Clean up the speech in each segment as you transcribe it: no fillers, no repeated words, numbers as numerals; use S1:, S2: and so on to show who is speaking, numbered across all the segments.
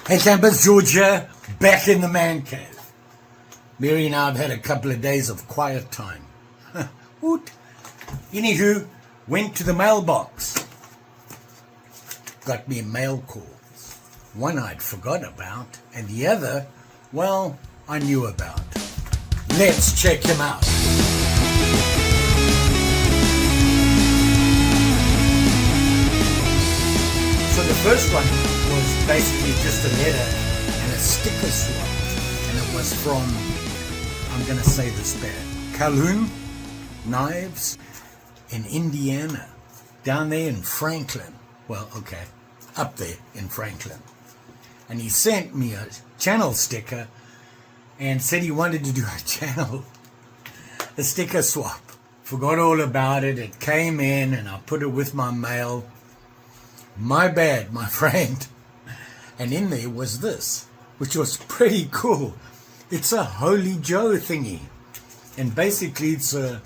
S1: Hey campers, George here, back in the man cave. Mary and I have had a couple of days of quiet time. Woot. Anywho, went to the mailbox. Got me mail calls. One I'd forgot about, and the other, well, I knew about. Let's check him out. So the first one was basically just a letter and a sticker swap, and it was from, I'm going to say this bad, Calhoun Knives in Indiana, down there in Franklin. Well, okay, up there in Franklin. And he sent me a channel sticker and said he wanted to do a sticker swap. Forgot all about it. It came in and I put it with my mail. My bad, my friend. And in there was this, which was pretty cool. It's a Holy Joe thingy. And basically it's a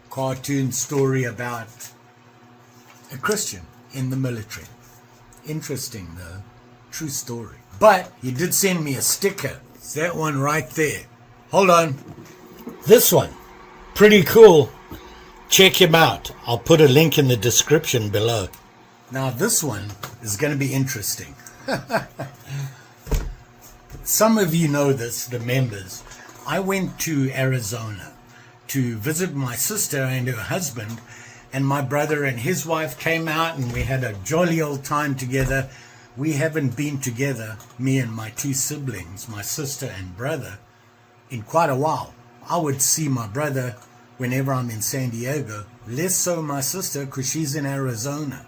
S1: cartoon story about a Christian in the military. Interesting though, true story. But he did send me a sticker. It's that one right there. Hold on. This one, pretty cool. Check him out. I'll put a link in the description below. Now this one is going to be interesting. Some of you know this, the members. I went to Arizona to visit my sister and her husband, and my brother and his wife came out and we had a jolly old time together. We haven't been together, me and my two siblings, my sister and brother, in quite a while. I would see my brother whenever I'm in San Diego, less so my sister because she's in Arizona.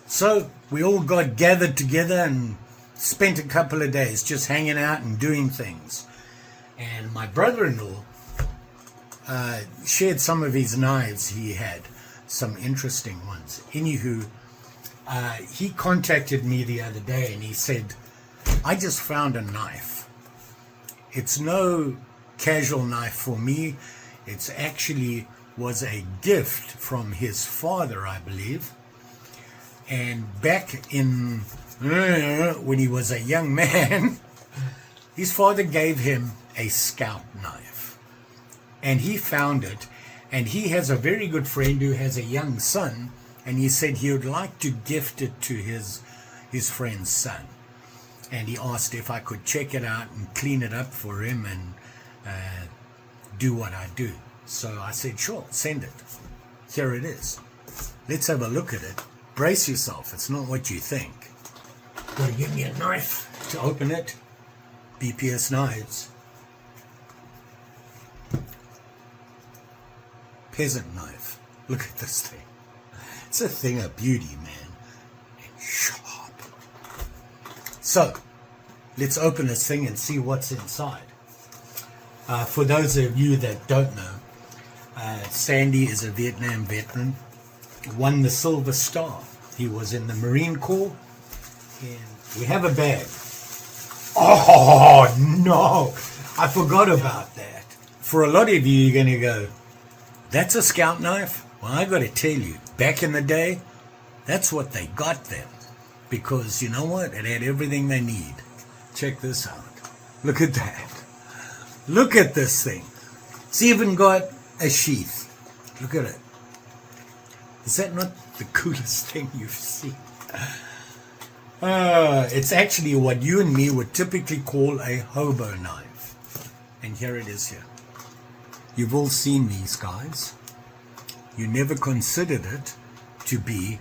S1: So we all got gathered together and spent a couple of days just hanging out and doing things. And my brother-in-law shared some of his knives he had, some interesting ones. Anywho, he contacted me the other day and he said, I just found a knife. It's no casual knife for me. It's actually was a gift from his father, I believe. And back in, when he was a young man, his father gave him a scout knife. And he found it. And he has a very good friend who has a young son. And he said he would like to gift it to his friend's son. And he asked if I could check it out and clean it up for him and do what I do. So I said, sure, send it. Here it is. Let's have a look at it. Brace yourself, it's not what you think. Gotta give me a knife to open it. BPS knives. Peasant knife. Look at this thing. It's a thing of beauty, man. And sharp. So, let's open this thing and see what's inside. For those of you that don't know, Sandy is a Vietnam veteran. Won the Silver Star. He was in the Marine Corps. And we have a bag. Oh, no. I forgot about that. For a lot of you, you're going to go, that's a scout knife? Well, I got to tell you, back in the day, that's what they got then. Because you know what? It had everything they need. Check this out. Look at that. Look at this thing. It's even got a sheath. Look at it. Is that not the coolest thing you've seen? It's actually what you and me would typically call a hobo knife. And here it is here. You've all seen these guys. You never considered it to be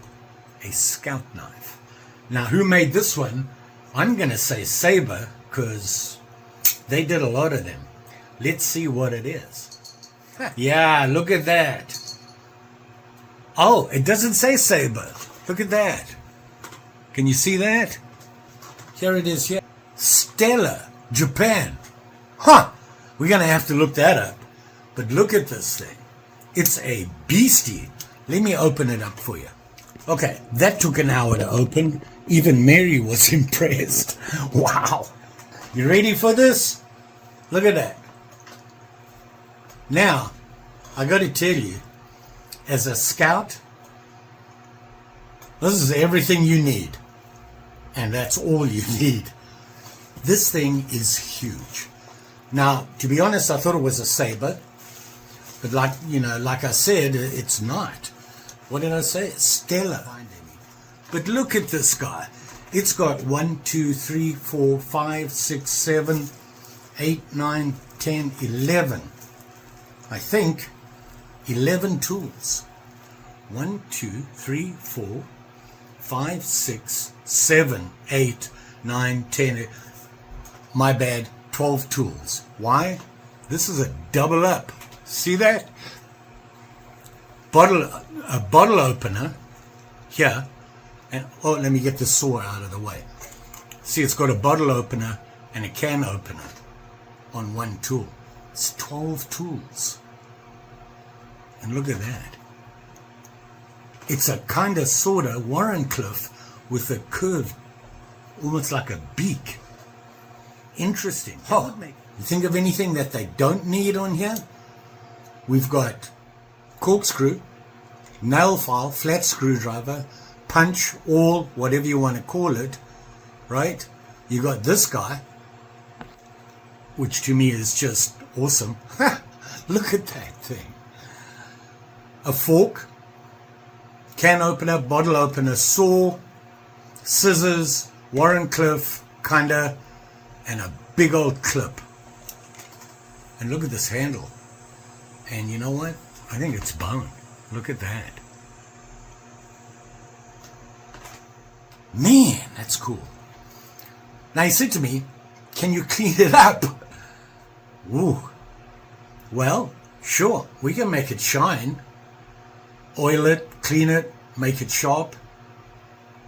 S1: a scout knife. Now, who made this one? I'm going to say Sabre, because they did a lot of them. Let's see what it is. Yeah, look at that. Oh, it doesn't say Sabre. Look at that. Can you see that? Here it is here. Stella, Japan. Huh. We're going to have to look that up. But look at this thing. It's a beastie. Let me open it up for you. Okay, that took an hour to open. Even Mary was impressed. Wow. You ready for this? Look at that. Now, I got to tell you, as a scout, this is everything you need. And that's all you need. This thing is huge. Now, to be honest, I thought it was a saber, but like I said, it's not. What did I say? Stellar. But look at this guy. It's got 1, 2, 3, 4, 5, 6, 7, 8, 9, 10, 11. I think 11 tools. 1, 2, 3, 4, 5, 6, 7, 8, 9, 10. My bad, 12 tools. Why? This is a double up. See that? A bottle opener here. And oh, let me get the saw out of the way. See, it's got a bottle opener and a can opener on one tool. It's 12 tools. And look at that. It's a kind of sort of Warrenclyffe with a curve, almost like a beak. Interesting. Oh, you think of anything that they don't need on here? We've got corkscrew, nail file, flat screwdriver, punch, awl, whatever you want to call it, right? You got this guy, which to me is just awesome. Look at that thing. A fork, can opener, bottle opener, saw, scissors, Warrenclyffe, kinda, and a big old clip. And look at this handle. And you know what? I think it's bone. Look at that. Man, that's cool. Now he said to me, can you clean it up? Ooh. Well, sure, we can make it shine. Oil it, clean it, make it sharp,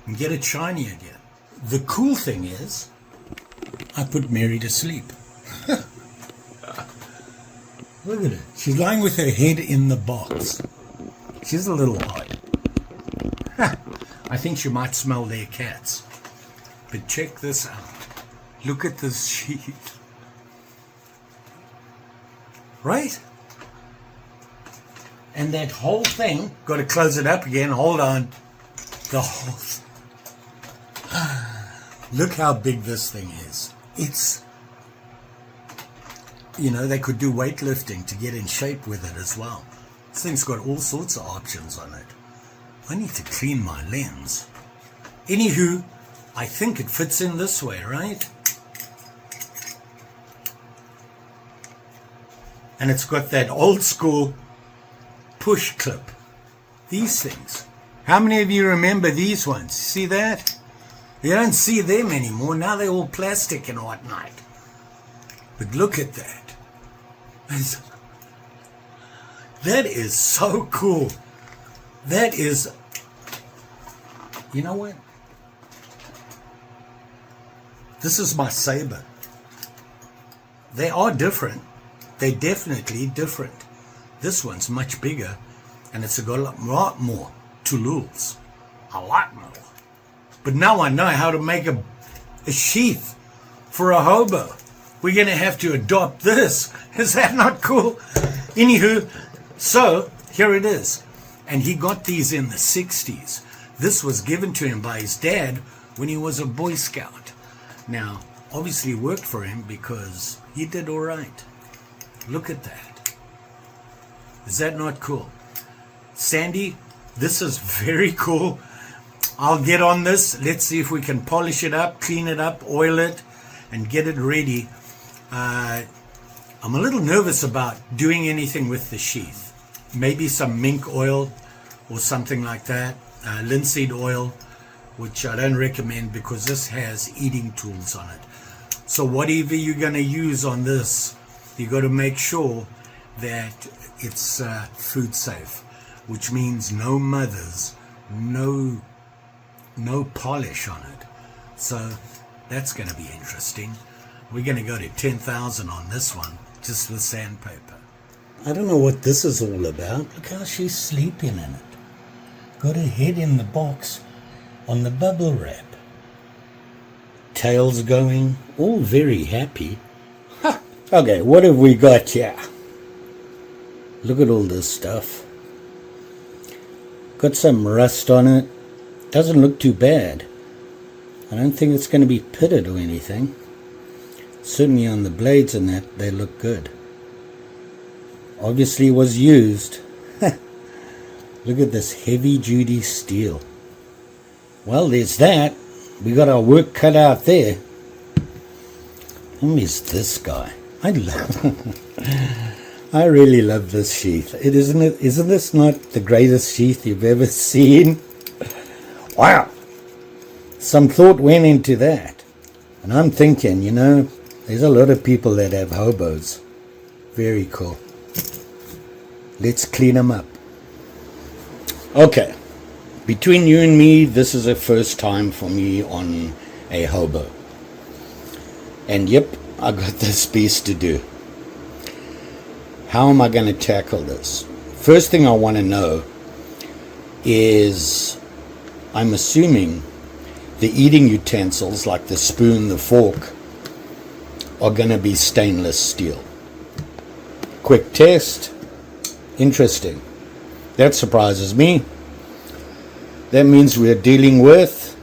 S1: and get it shiny again. The cool thing is, I put Mary to sleep. Look at her. She's lying with her head in the box. She's a little odd. I think she might smell their cats. But check this out. Look at this sheath. Right? And that whole thing, got to close it up again, hold on. The whole thing. Look how big this thing is. It's, they could do weightlifting to get in shape with it as well. This thing's got all sorts of options on it. I need to clean my lens. Anywho, I think it fits in this way, right? And it's got that old school push clip. These things. How many of you remember these ones? See that? You don't see them anymore. Now they're all plastic and whatnot. But look at that. That is so cool. That is, you know what? This is my saber. They are different. They're definitely different. This one's much bigger, and it's got a lot more tools. A lot more. But now I know how to make a sheath for a hobo. We're going to have to adopt this. Is that not cool? Anywho, so here it is. And he got these in the 60s. This was given to him by his dad when he was a Boy Scout. Now, obviously worked for him because he did all right. Look at that. Is that not cool? Sandy, this is very cool. I'll get on this. Let's see if we can polish it up, clean it up, oil it, and get it ready. I'm a little nervous about doing anything with the sheath. Maybe some mink oil or something like that. Linseed oil, which I don't recommend because this has eating tools on it. So whatever you're going to use on this, you got to make sure that it's food safe, which means no mothers, no polish on it. So that's going to be interesting. We're going to go to 10,000 on this one, just with sandpaper. I don't know what this is all about. Look how she's sleeping in it. Got her head in the box on the bubble wrap. Tail's going, all very happy. Huh. Okay, what have we got here? Look at all this stuff. Got some rust on it. Doesn't look too bad. I don't think it's going to be pitted or anything. certainly on the blades and that, they look good. Obviously was used. Look at this heavy duty steel. Well, there's that. We got our work cut out there. Who is this guy? I really love this sheath. Isn't this not the greatest sheath you've ever seen? Wow. Some thought went into that. And I'm thinking, you know, there's a lot of people that have hobos. Very cool. Let's clean them up. Okay. Between you and me, this is a first time for me on a hobo. And yep, I got this piece to do. How am I going to tackle this? First thing I want to know is, I'm assuming the eating utensils like the spoon, the fork, are going to be stainless steel. Quick test. Interesting. That surprises me. That means we're dealing with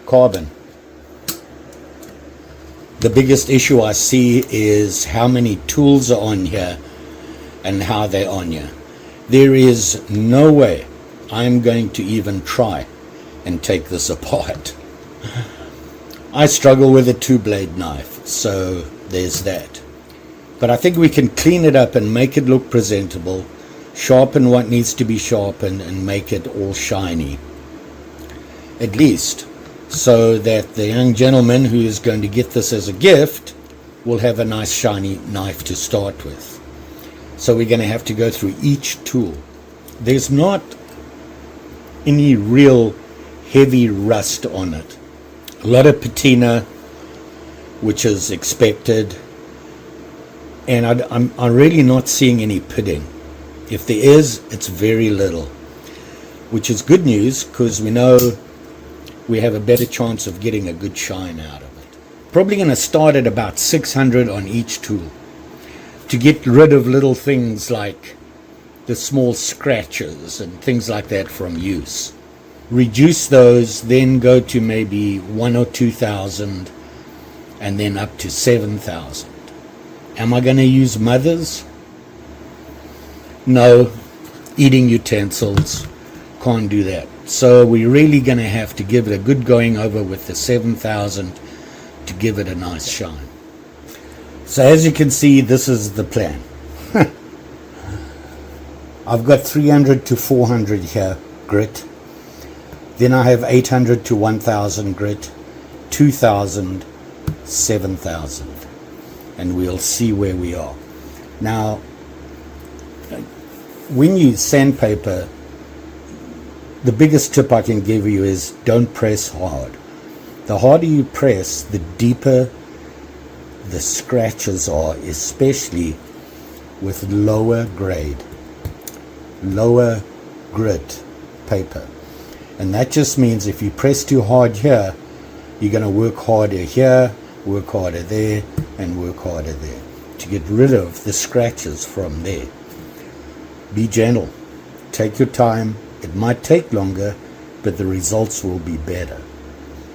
S1: carbon. The biggest issue I see is how many tools are on here and how they're on here. There is no way I'm going to even try and take this apart. I struggle with a 2-blade knife, so there's that. But I think we can clean it up and make it look presentable, sharpen what needs to be sharpened, and make it all shiny. At least, so that the young gentleman who is going to get this as a gift will have a nice shiny knife to start with. So we're going to have to go through each tool. There's not any real heavy rust on it. A lot of patina, which is expected, and I'm really not seeing any pitting. If there is, it's very little, which is good news because we know we have a better chance of getting a good shine out of it. Probably going to start at about 600 on each tool to get rid of little things like the small scratches and things like that from use. Reduce those, then go to maybe 1,000 or 2,000 and then up to 7,000. Am I going to use mothers? No. Eating utensils, can't do that. So we're really going to have to give it a good going over with the 7,000 to give it a nice shine. So as you can see, this is the plan. I've got 300 to 400 here grit. Then I have 800 to 1,000 grit, 2,000, 7,000. And we'll see where we are. Now, when you sandpaper, the biggest tip I can give you is don't press hard. The harder you press, the deeper the scratches are, especially with lower grade, lower grit paper. And that just means if you press too hard here, you're going to work harder here, work harder there, and work harder there to get rid of the scratches from there. Be gentle. Take your time. It might take longer, but the results will be better.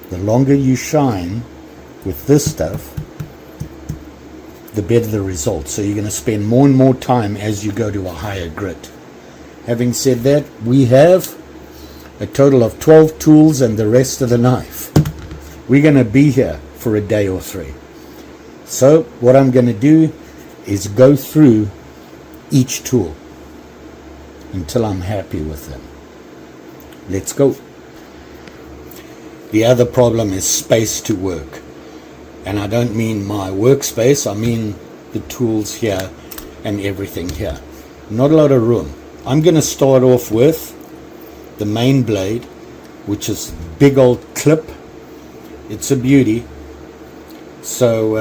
S1: The longer you shine with this stuff, the better the results. So you're going to spend more and more time as you go to a higher grit. Having said that, we have a total of 12 tools and the rest of the knife. We're going to be here for a day or 3. So what I'm going to do is go through each tool until I'm happy with them. Let's go. The other problem is space to work. And I don't mean my workspace, I mean the tools here and everything here. Not a lot of room. I'm going to start off with the main blade, which is big old clip. It's a beauty. So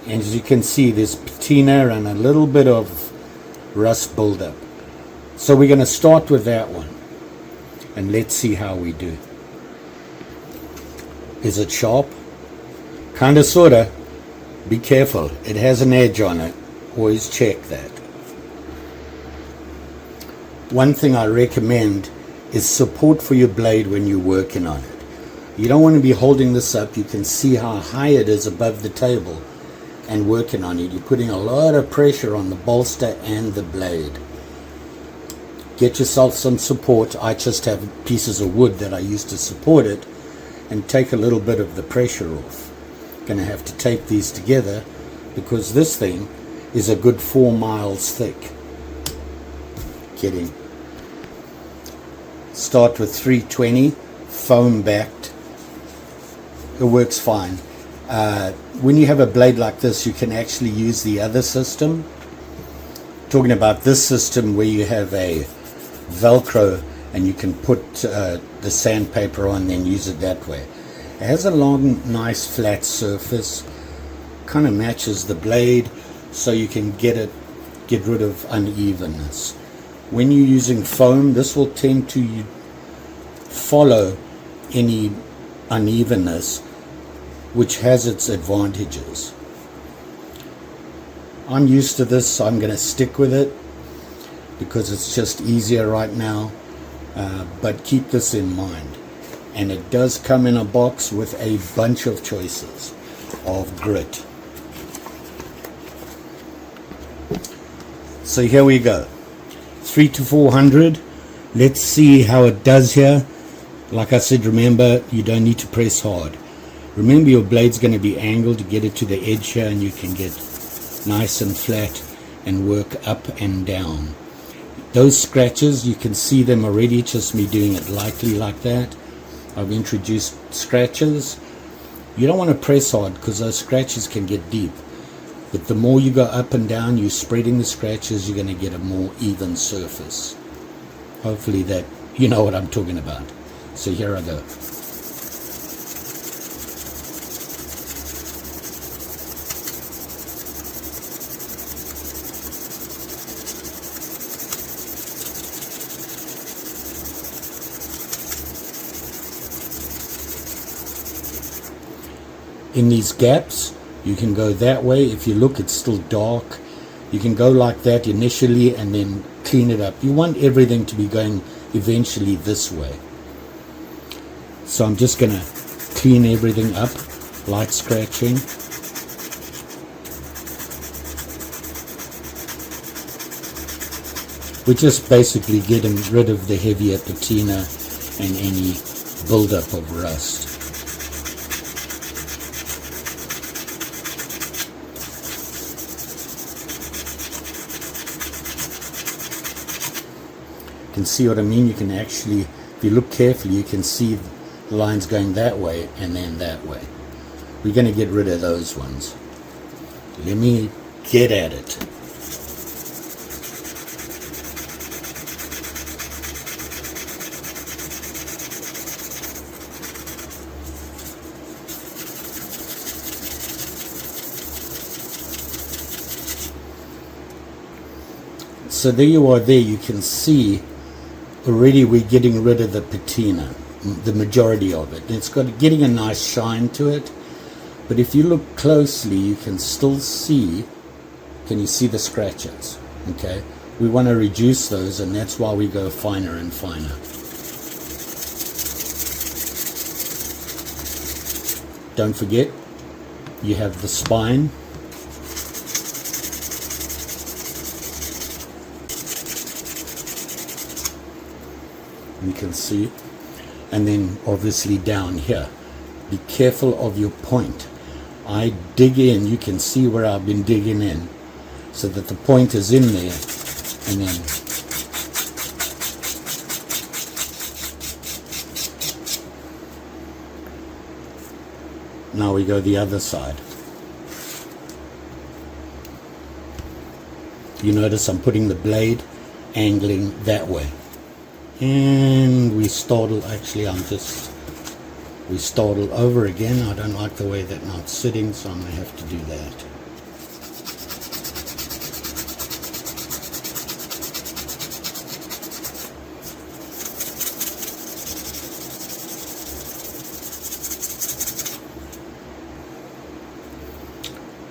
S1: as you can see, there's patina and a little bit of rust buildup. So we're going to start with that one and let's see how we do. Is it sharp? Kinda, sorta. Be careful, it has an edge on it. Always check that. One thing I recommend is support for your blade when you're working on it. You don't want to be holding this up. You can see how high it is above the table. and working on it, you're putting a lot of pressure on the bolster and the blade. Get yourself some support. I just have pieces of wood that I use to support it, and take a little bit of the pressure off. Gonna have to tape these together because this thing is a good 4 miles thick. Kidding. Start with 320 foam backed. It works fine. When you have a blade like this, you can actually use the other system. Talking about this system where you have a Velcro and you can put the sandpaper on, then use it that way. It has a long, nice flat surface, kind of matches the blade, so you can get rid of unevenness. When you're using foam, this will tend to follow any unevenness, which has its advantages. I'm used to this, so I'm going to stick with it because it's just easier right now, but keep this in mind. And it does come in a box with a bunch of choices of grit. So here we go, 3 to 400. Let's see how it does here. Like I said, remember, you don't need to press hard. Remember, your blade's going to be angled to get it to the edge here, and you can get nice and flat and work up and down. Those scratches, you can see them already, just me doing it lightly like that. I've introduced scratches. You don't want to press hard because those scratches can get deep. But the more you go up and down, you're spreading the scratches, you're going to get a more even surface. Hopefully that, you know what I'm talking about. So here I go. In these gaps, you can go that way. If you look, it's still dark. You can go like that initially and then clean it up. You want everything to be going eventually this way. So I'm just going to clean everything up, light scratching. We're just basically getting rid of the heavier patina and any buildup of rust. You can see what I mean. You can actually, if you look carefully, you can see the lines going that way and then that way. We're going to get rid of those ones. Let me get at it. So there you are there, you can see already we're getting rid of the patina, the majority of it. It's getting a nice shine to it, but if you look closely you can still see, can you see the scratches? Okay, we want to reduce those, and that's why we go finer and finer. Don't forget, you have the spine. You can see, and then obviously down here, be careful of your point. I dig in, you can see where I've been digging in, so that the point is in there, and then now we go the other side. You notice I'm putting the blade angling that way. And we startle, actually we startle over again. I don't like the way that knot's sitting, so I'm going to have to do that.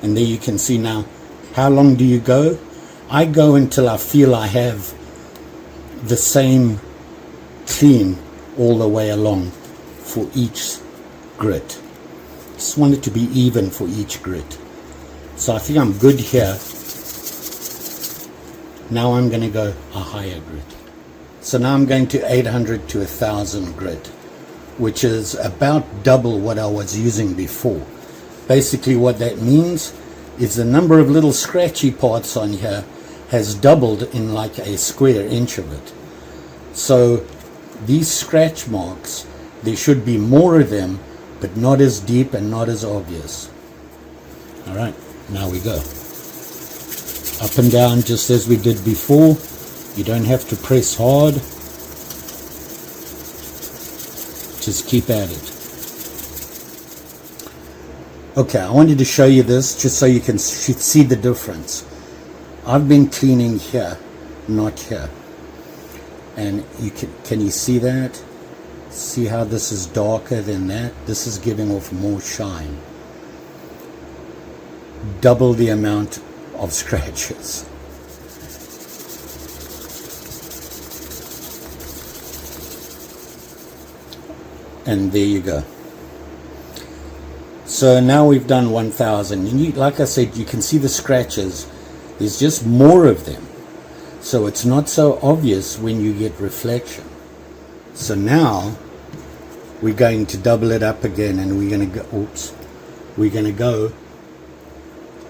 S1: And there you can see now, how long do you go? I go until I feel I have the same clean all the way along for each grit. Just want it to be even for each grit. So I think I'm good here. Now I'm going to go a higher grit. So now I'm going to 800 to 1000 grit, which is about double what I was using before. Basically what that means is the number of little scratchy parts on here has doubled in like a square inch of it. So these scratch marks, there should be more of them, but not as deep and not as obvious. All right, now we go. Up and down just as we did before. You don't have to press hard. Just keep at it. Okay, I wanted to show you this just so you can see the difference. I've been cleaning here, not here. And can you see that? See how this is darker than that? This is giving off more shine. Double the amount of scratches. And there you go. So now we've done 1000, and like I said, you can see the scratches. There's just more of them, so it's not so obvious when you get reflection. So now we're going to double it up again, and we're going to go, we're going to go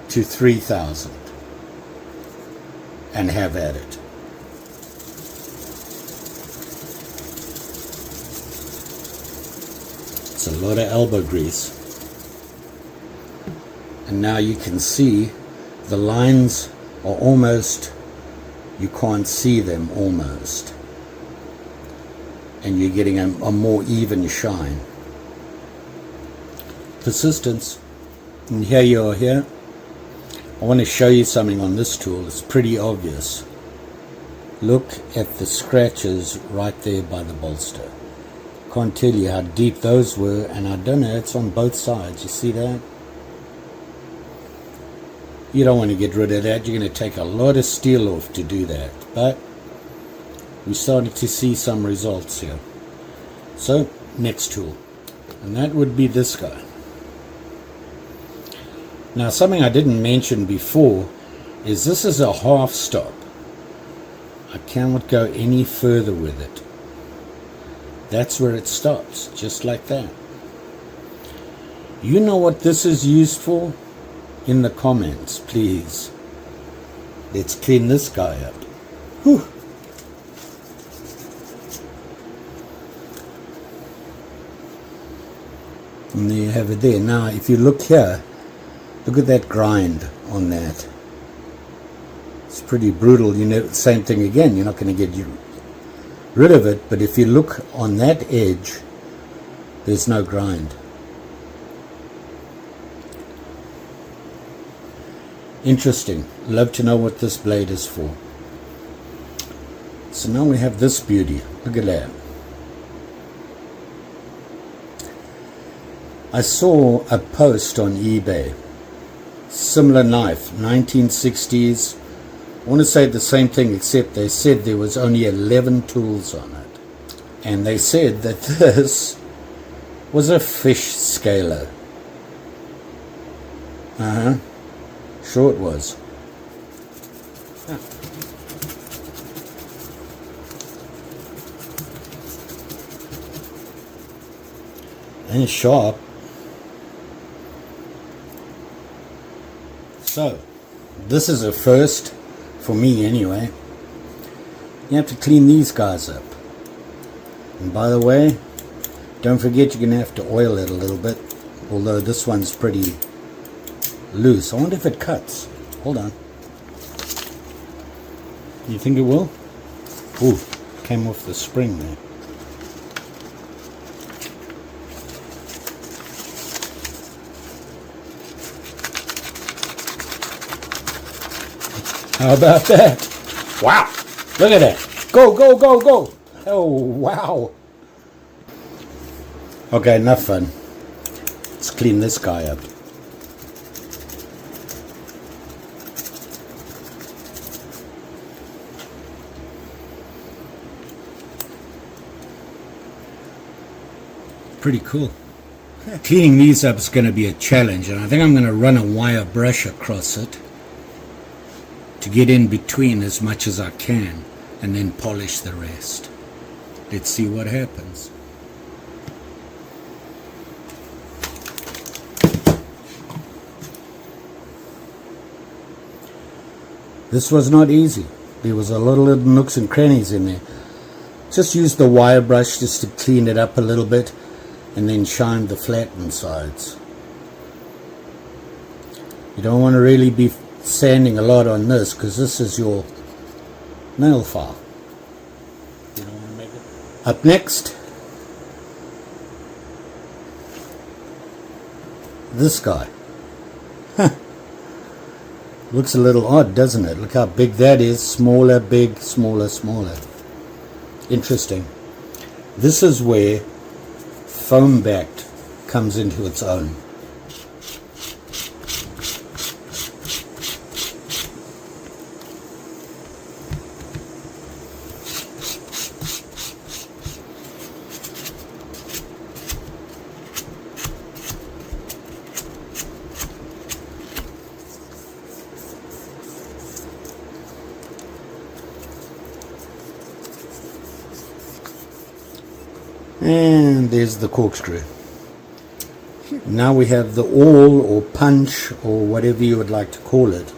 S1: to 3000 and have at it. It's a lot of elbow grease. And now you can see the lines are almost, you can't see them almost. And you're getting a more even shine. Persistence. And here you are here. I want to show you something on this tool. It's pretty obvious. Look at the scratches right there by the bolster. Can't tell you how deep those were, and I don't know, it's on both sides. You see that? You don't want to get rid of that. You're going to take a lot of steel off to do that. But we started to see some results here. So, next tool. And that would be this guy. Now, something I didn't mention before is this is a half stop. I cannot go any further with it. That's where it stops, just like that. You know what this is used for? In the comments, please. Let's clean this guy up. Whew. And there you have it there. Now, if you look here, look at that grind on that. It's pretty brutal. You know, same thing again. You're not going to get rid of it, but if you look on that edge, there's no grind. Interesting. Love to know what this blade is for. So now we have this beauty. Look at that. I saw a post on eBay. Similar knife, 1960s. I want to say the same thing, except they said there was only 11 tools on it. And they said that this was a fish scaler. Sure it was. And sharp. So, this is a first, for me anyway. You have to clean these guys up. And by the way, don't forget you're going to have to oil it a little bit. Although this one's pretty loose. I wonder if it cuts. Hold on. You think it will? Ooh, came off the spring there. How about that? Wow! Look at that! Go, go, go, go! Oh, wow! Okay, enough fun. Let's clean this guy up. Pretty cool. Cleaning these up is going to be a challenge, and I think I'm going to run a wire brush across it to get in between as much as I can, and then polish the rest. Let's see what happens. This was not easy. There was a lot of little nooks and crannies in there. Just use the wire brush just to clean it up a little bit, and then shine the flattened sides. You don't want to really be sanding a lot on this, because this is your nail file. You don't want to make it. Up next, this guy. Looks a little odd, doesn't it? Look how big that is. Smaller, big, smaller, smaller. Interesting. This is where foam backed comes into its own. And there's the corkscrew. Now we have the awl or punch or whatever you would like to call it.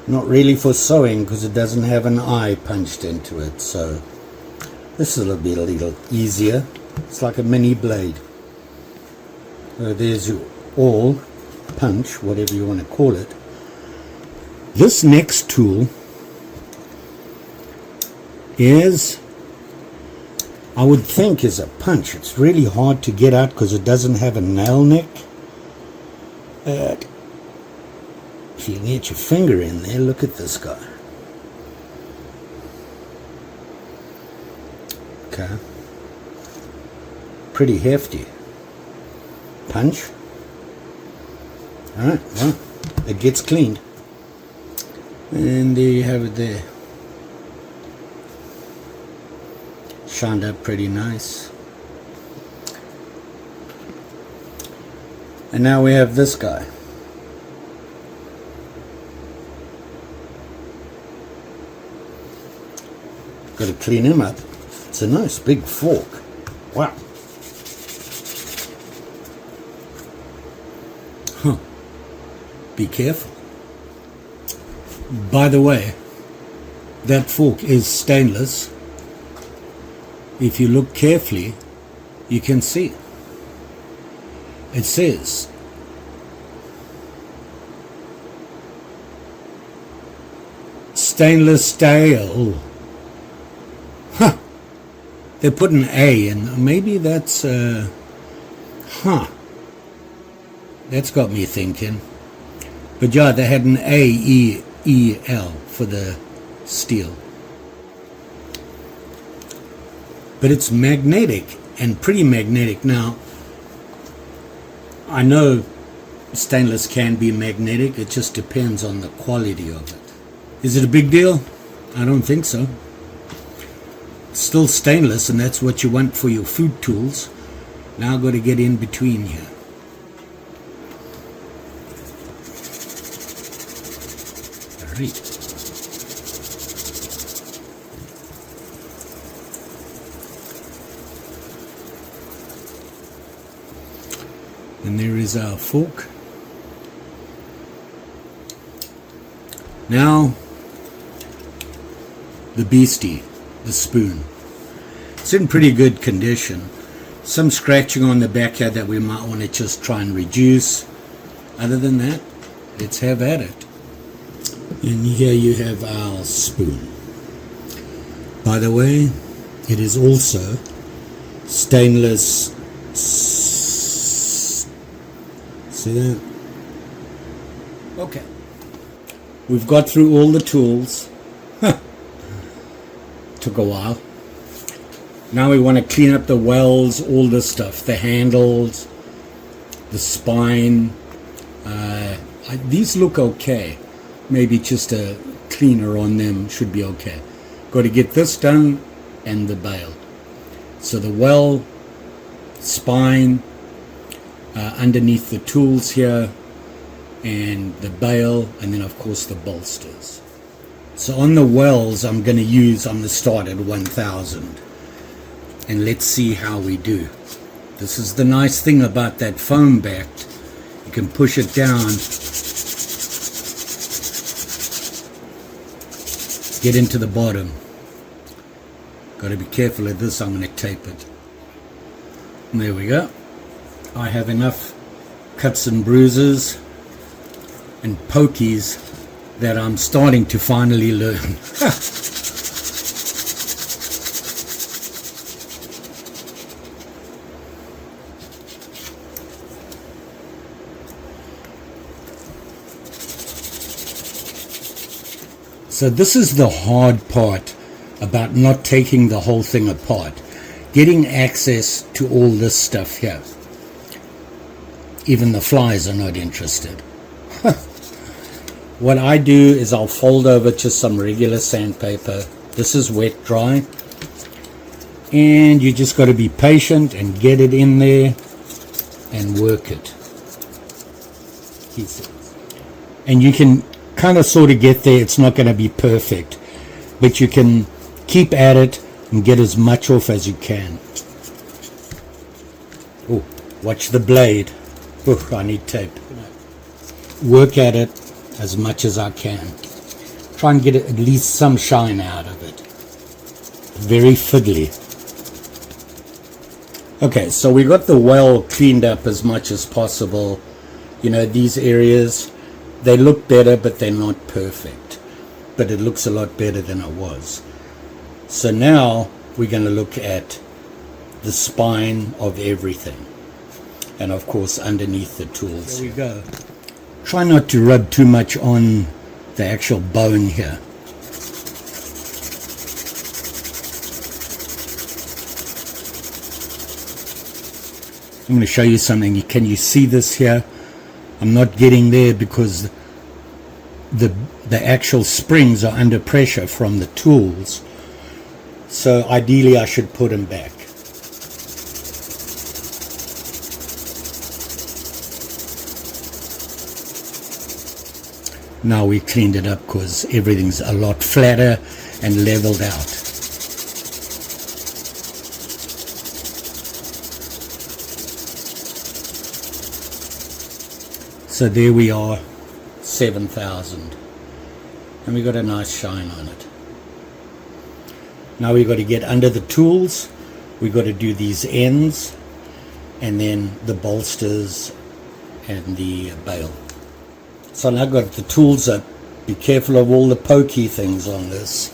S1: Not really for sewing because it doesn't have an eye punched into it, so this will be a little easier. It's like a mini blade. So there's your awl, punch, whatever you want to call it. This next tool is, I would think, is a punch. It's really hard to get out because it doesn't have a nail neck. If you can get your finger in there, look at this guy. Okay. Pretty hefty. Punch. Alright, well, it gets cleaned. And there you have it there. Shined up pretty nice. And now we have this guy. Got to clean him up. It's a nice big fork. Wow. Huh. Be careful. By the way, that fork is stainless. If you look carefully, you can see it says stainless steel. Huh. They put an A in. Maybe that's that's got me thinking. But yeah, they had an AEL for the steel. But it's magnetic, and pretty magnetic. Now, I know stainless can be magnetic, it just depends on the quality of it. Is it a big deal? I don't think so. It's still stainless, and that's what you want for your food tools. Now I've got to get in between here. All right. And there is our fork. Now, the beastie, the spoon. It's in pretty good condition. Some scratching on the back here that we might want to just try and reduce. Other than that, let's have at it. And here you have our spoon. By the way, it is also stainless. See that? Okay. We've got through all the tools. Took a while. Now we want to clean up the wells, all this stuff, the handles, the spine. These look okay. Maybe just a cleaner on them should be okay. Got to get this done and the bail. So the well, spine, underneath the tools here, and the bail, and then of course the bolsters. So on the wells I'm going to start at 1000, and let's see how we do. This is the nice thing about that foam backed. You can push it down, get into the bottom. Got to be careful of this, I'm going to tape it. And there we go. I have enough cuts and bruises and pokies that I'm starting to finally learn. So this is the hard part about not taking the whole thing apart. Getting access to all this stuff here. Even the flies are not interested. What I do is I'll fold over to some regular sandpaper. This is wet dry. And you just got to be patient and get it in there and work it. And you can kind of sort of get there. It's not going to be perfect, but you can keep at it and get as much off as you can. Oh, watch the blade. Oh, I need tape. Work at it as much as I can. Try and get at least some shine out of it. Very fiddly. Okay, so we got the well cleaned up as much as possible. You know, these areas, they look better, but they're not perfect. But it looks a lot better than it was. So now we're going to look at the spine of everything. And of course underneath the tools. There we go. Try not to rub too much on the actual bone here. I'm going to show you something. Can you see this here? I'm not getting there because the actual springs are under pressure from the tools. So ideally I should put them back. Now we cleaned it up because everything's a lot flatter and leveled out. So there we are, 7,000. And we got a nice shine on it. Now we've got to get under the tools. We've got to do these ends and then the bolsters and the bail. So now I've got the tools up. Be careful of all the pokey things on this.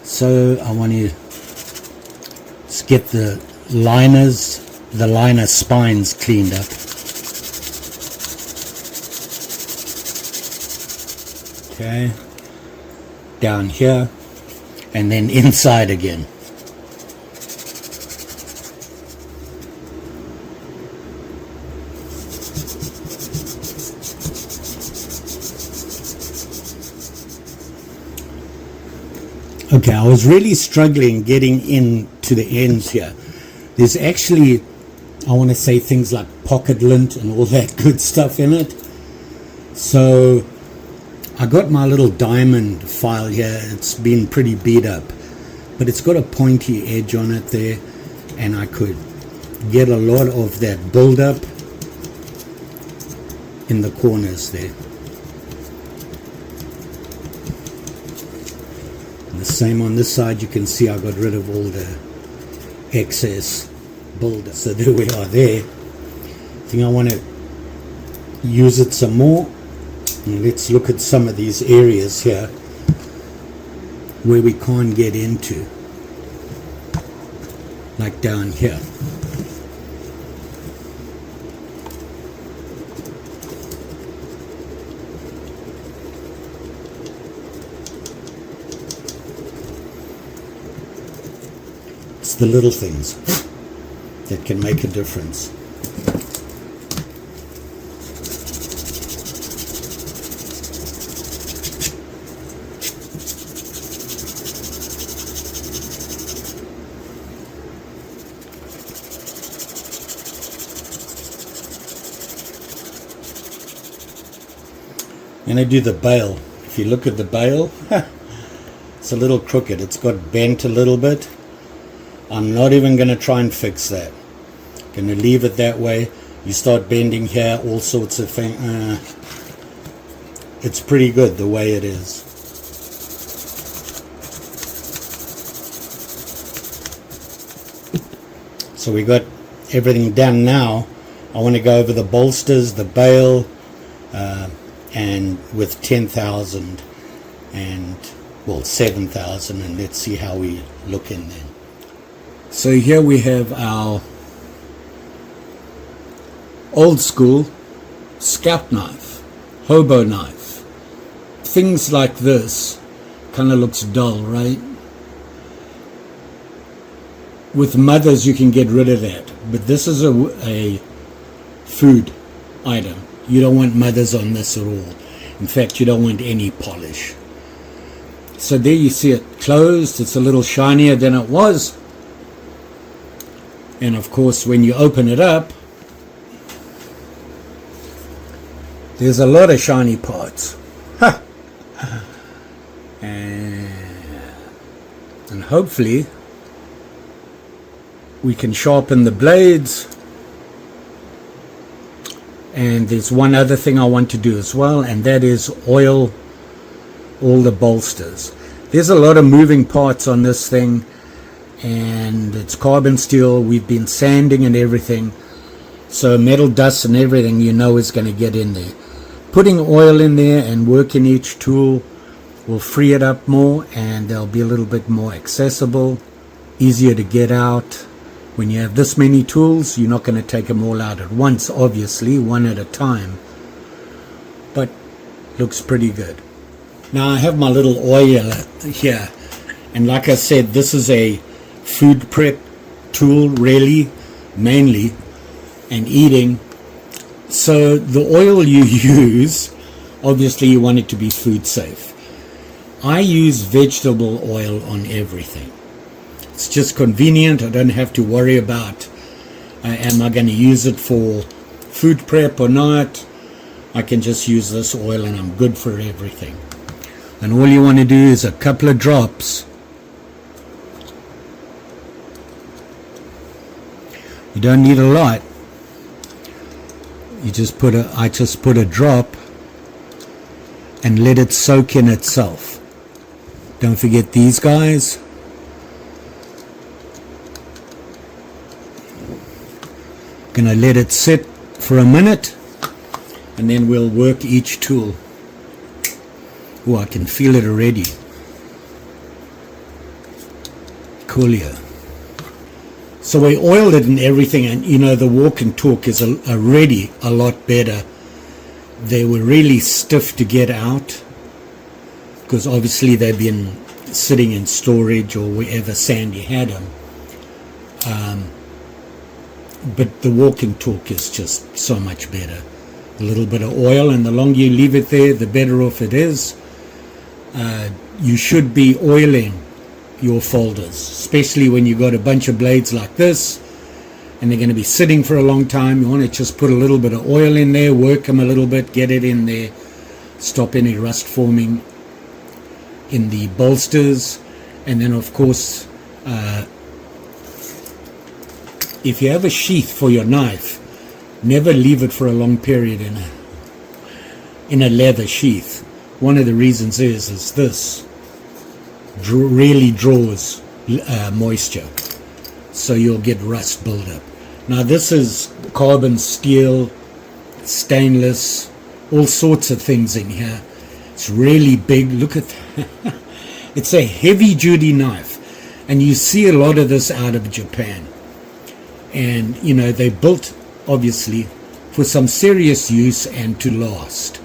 S1: So I want to just get the liner spines cleaned up. Okay, down here and then inside again. Okay, I was really struggling getting into the ends here. There's actually, I want to say, things like pocket lint and all that good stuff in it. So I got my little diamond file here. It's been pretty beat up, but it's got a pointy edge on it there, and I could get a lot of that build-up in the corners there. And the same on this side. You can see I got rid of all the excess build-up. So there we are there. I think I want to use it some more. And let's look at some of these areas here where we can't get into, like down here. It's the little things that can make a difference. I'm going to do the bail. If you look at the bail, it's a little crooked. It's got bent a little bit. I'm not even going to try and fix that. Going to leave it that way. You start bending here, all sorts of things. It's pretty good the way it is. So we got everything done now. I want to go over the bolsters, the bail, and with 10,000 and, well, 7,000, and let's see how we look in there. So here we have our old school scout knife, hobo knife. Things like this kind of looks dull, right? With mothers you can get rid of that, but this is a food item. You don't want mothers on this at all. In fact, you don't want any polish. So there you see it closed. It's a little shinier than it was. And of course, when you open it up, there's a lot of shiny parts. Ha! And hopefully we can sharpen the blades. And there's one other thing I want to do as well, and that is oil all the bolsters. There's a lot of moving parts on this thing, and it's carbon steel. We've been sanding and everything, so metal dust and everything, you know, is going to get in there. Putting oil in there and working each tool will free it up more, and they'll be a little bit more accessible, easier to get out. When you have this many tools, you're not going to take them all out at once, obviously, one at a time. But looks pretty good. Now I have my little oiler here. And like I said, this is a food prep tool, really, mainly, and eating. So the oil you use, obviously you want it to be food safe. I use vegetable oil on everything. It's just convenient. I don't have to worry about am I going to use it for food prep or not. I can just use this oil and I'm good for everything. And all you want to do is a couple of drops. You don't need a lot. You just I just put a drop and let it soak in itself. Don't forget these guys. Gonna let it sit for a minute, and then we'll work each tool. Oh, I can feel it already. Coolio. So we oiled it and everything, and you know, the walk and talk is already a lot better. They were really stiff to get out because obviously they've been sitting in storage or wherever Sandy had them. But the walk and talk is just so much better. A little bit of oil, and the longer you leave it there, the better off it is. You should be oiling your folders, especially when you've got a bunch of blades like this and they're going to be sitting for a long time. You want to just put a little bit of oil in there, work them a little bit, get it in there, stop any rust forming in the bolsters. And then of course, if you have a sheath for your knife, never leave it for a long period in a leather sheath. One of the reasons is this really draws moisture, so you'll get rust buildup. Now this is carbon steel, stainless, all sorts of things in here. It's really big. Look at that. It's a heavy duty knife, and you see a lot of this out of Japan. And you know, they built obviously for some serious use and to last.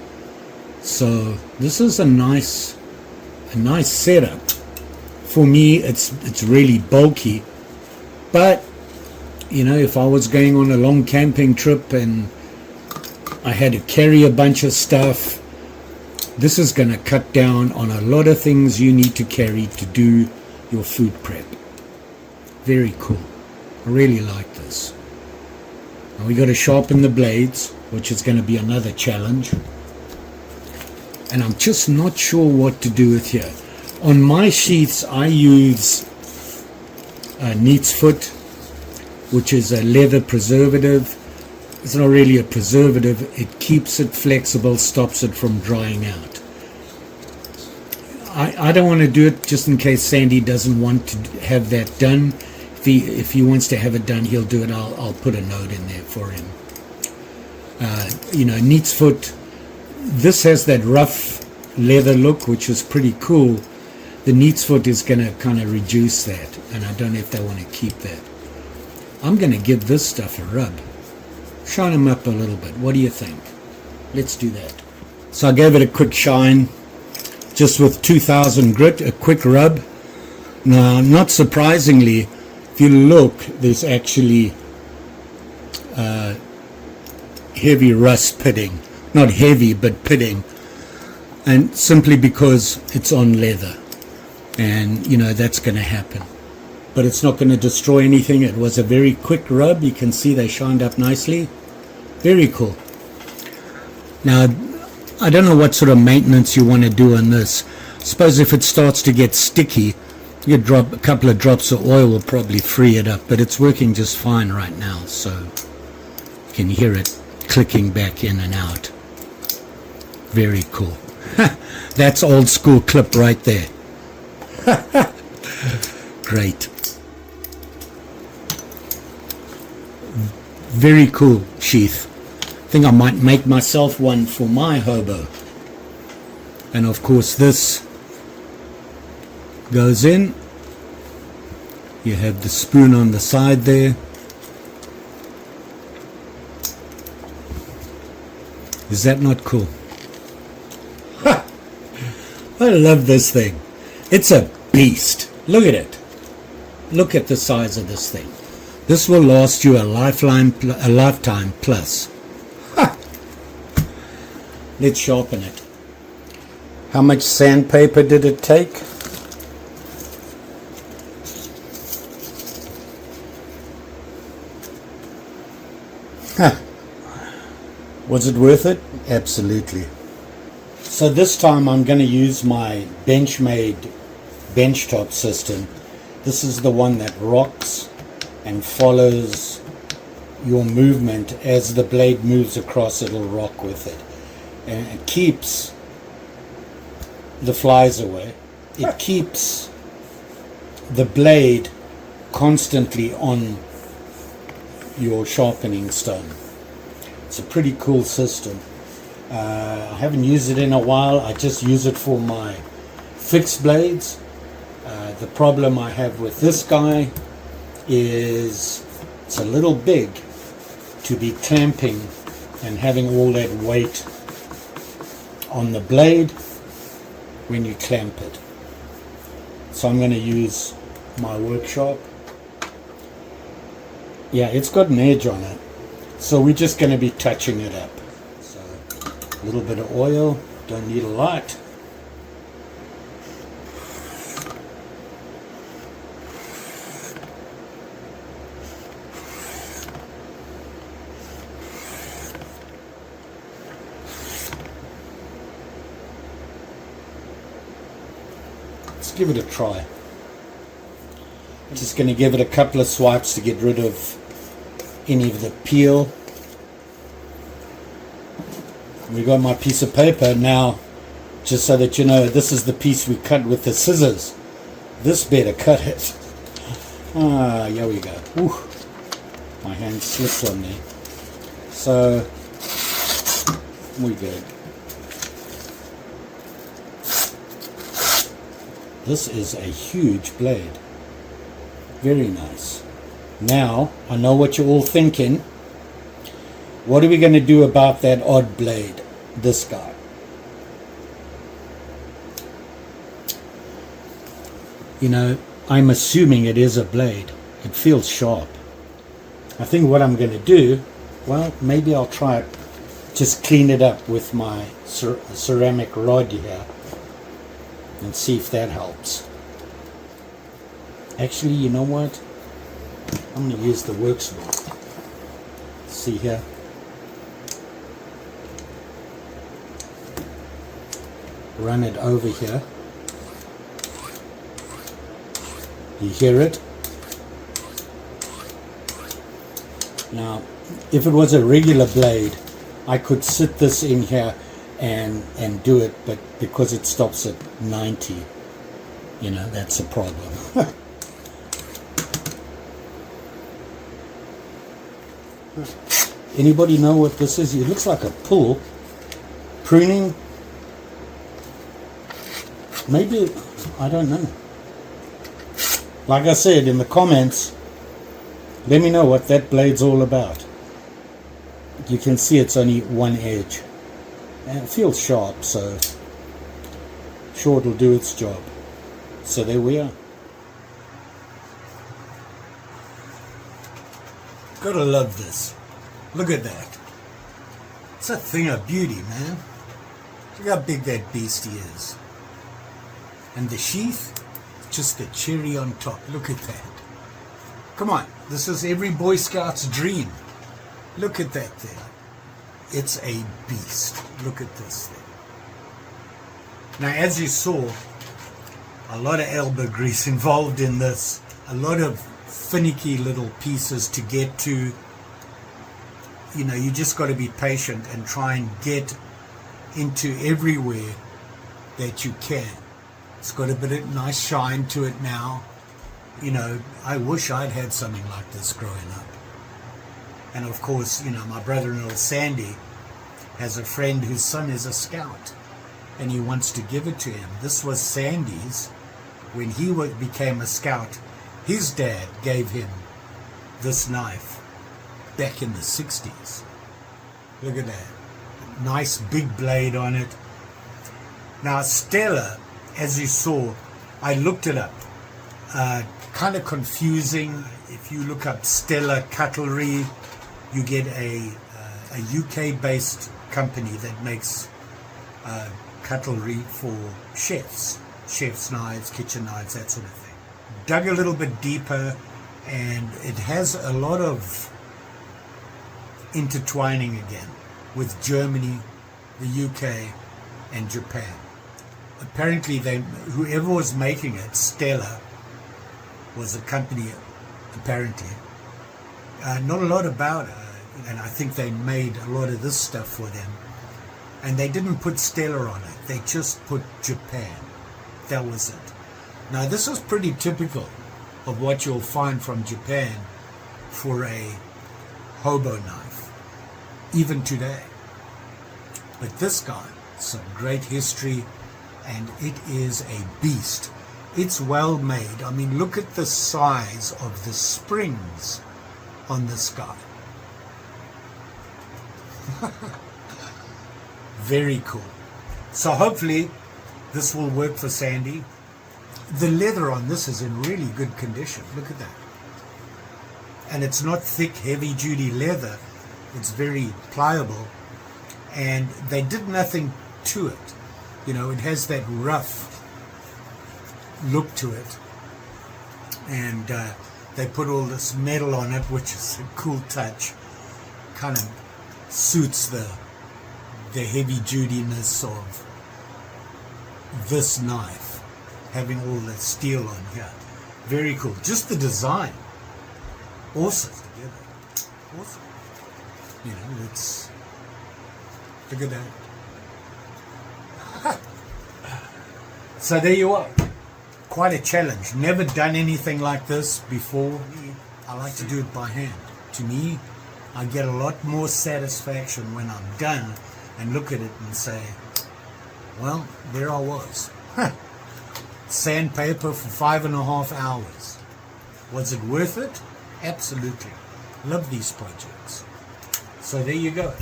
S1: So this is a nice setup. For me, it's really bulky, but you know, if I was going on a long camping trip and I had to carry a bunch of stuff, this is going to cut down on a lot of things you need to carry to do your food prep. Very cool. I really like this. Now we got to sharpen the blades, which is going to be another challenge. and I'm just not sure what to do with here. On my sheaths I use neat's foot, which is a leather preservative. It's not really a preservative, it keeps it flexible, stops it from drying out. I don't want to do it just in case Sandy doesn't want to have that done. If he wants to have it done, he'll do it. I'll put a note in there for him. You know, neat's foot. This has that rough leather look, which is pretty cool. The neat's foot is going to kind of reduce that, and I don't know if they want to keep that. I'm going to give this stuff a rub. Shine them up a little bit. What do you think? Let's do that. So I gave it a quick shine, just with 2000 grit, a quick rub. Now, not surprisingly, if you look, there's actually heavy rust pitting. Not heavy, but pitting. And simply because it's on leather. And, you know, that's going to happen. But it's not going to destroy anything. It was a very quick rub. You can see they shined up nicely. Very cool. Now, I don't know what sort of maintenance you want to do on this. I suppose if it starts to get sticky, you drop a couple of drops of oil will probably free it up. But it's working just fine right now. So you can hear it clicking back in and out. Very cool. That's old school clip right there. Great. Very cool sheath. I think I might make myself one for my hobo. And of course this goes in. You have the spoon on the side there. Is that not cool? Ha! I love this thing. It's a beast. Look at it. Look at the size of this thing. This will last you a lifetime plus. Ha! Let's sharpen it. How much sandpaper did it take? Ha! Was it worth it? Absolutely. So this time I'm going to use my Benchmade benchtop system. This is the one that rocks and follows your movement. As the blade moves across, it'll rock with it, and it keeps the flies away. It keeps the blade constantly on your sharpening stone. It's a pretty cool system. I haven't used it in a while. I just use it for my fixed blades. The problem I have with this guy is it's a little big to be clamping and having all that weight on the blade when you clamp it. So I'm going to use my workshop. Yeah, it's got an edge on it. So we're just going to be touching it up. So a little bit of oil, don't need a lot. Let's give it a try. Just going to give it a couple of swipes to get rid of any of the peel. We got my piece of paper now, just so that you know, this is the piece we cut with the scissors. This better cut it. Ah, here we go. Ooh, my hand slipped on there. So we good. This is a huge blade. Very nice. Now, I know what you're all thinking. What are we going to do about that odd blade? This guy. You know, I'm assuming it is a blade. It feels sharp. I think what I'm going to do, well, maybe I'll try it, just clean it up with my ceramic rod here and see if that helps. Actually, you know what? I'm going to use the works rod. See here? run it over here. You hear it? Now, if it was a regular blade, I could sit this in here and do it, but because it stops at 90, you know, that's a problem. Anybody know what this is? It looks like a pull. Pruning? Maybe, I don't know. Like I said in the comments, let me know what that blade's all about. You can see it's only one edge. And it feels sharp, so sure it'll do its job. So there we are. Gotta love this. Look at that. It's a thing of beauty, man. Look how big that beastie is. And the sheath, just the cherry on top. Look at that. Come on, this is every Boy Scout's dream. Look at that thing. It's a beast. Look at this thing. Now, as you saw, a lot of elbow grease involved in this. A lot of finicky little pieces to get to. You know, you just got to be patient and try and get into everywhere that you can. It's got a bit of nice shine to it now. You know, I wish I'd had something like this growing up. And of course, you know, my brother-in-law Sandy has a friend whose son is a scout, and he wants to give it to him. This was Sandy's when he became a scout. His dad gave him this knife back in the 60s. Look at that. Nice big blade on it. Now, Stella, as you saw, I looked it up. Kind of confusing. If you look up Stella Cutlery, you get a UK-based company that makes cutlery for chefs knives, kitchen knives, that sort of thing. Dug a little bit deeper, and it has a lot of intertwining again with Germany, the UK, and Japan. Apparently, whoever was making it, Stella, was a company, apparently. Not a lot about it. And I think they made a lot of this stuff for them. And they didn't put Stella on it. They just put Japan. That was it. Now, this is pretty typical of what you'll find from Japan for a hobo knife, even today. But this guy, some great history, and it is a beast. It's well made. I mean, look at the size of the springs on this guy. Very cool. So hopefully this will work for Sandy. The leather on this is in really good condition. Look at that. And it's not thick, heavy duty leather. It's very pliable, and they did nothing to it. You know, it has that rough look to it, and they put all this metal on it, which is a cool touch. Kind of suits the heavy dutiness of this knife, having all the steel on here. Very cool. Just the design, awesome. Awesome. You know, it's, look at that. So there you are. Quite a challenge. Never done anything like this before. I like to do it by hand. To me, I get a lot more satisfaction when I'm done and look at it and say, well, there I was. Sandpaper for 5.5 hours. Was it worth it? Absolutely. Love these projects. So there you go.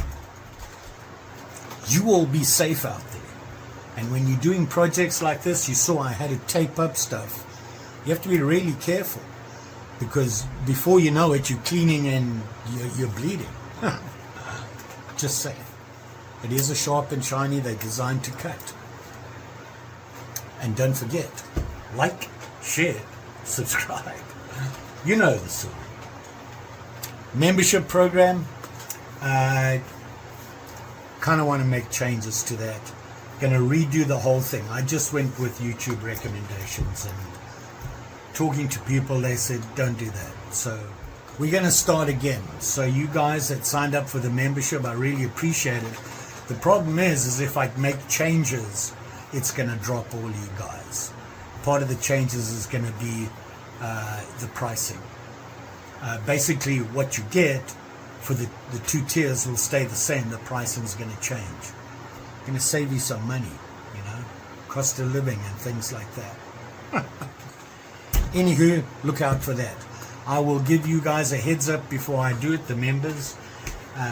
S1: You all be safe out there. And when you're doing projects like this, you saw I had to tape up stuff. You have to be really careful, because before you know it, you're cleaning and you're bleeding. Just say it is a sharp and shiny. They're designed to cut. And don't forget, like, share, subscribe. You know the story. Membership program, I kind of want to make changes to that. going to redo the whole thing. I just went with YouTube recommendations, and talking to people, they said don't do that. So we're going to start again. So you guys that signed up for the membership, I really appreciate it. The problem is if I make changes, it's going to drop all you guys. Part of the changes is going to be the pricing. Basically what you get for the 2 tiers will stay the same. The pricing is going to change. Going to save you some money, you know, cost of living and things like that. Anywho, look out for that. I will give you guys a heads up before I do it, the members,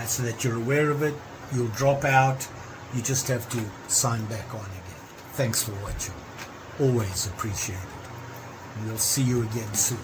S1: so that you're aware of it. You'll drop out. You just have to sign back on again. Thanks for watching. Always appreciate it. We'll see you again soon.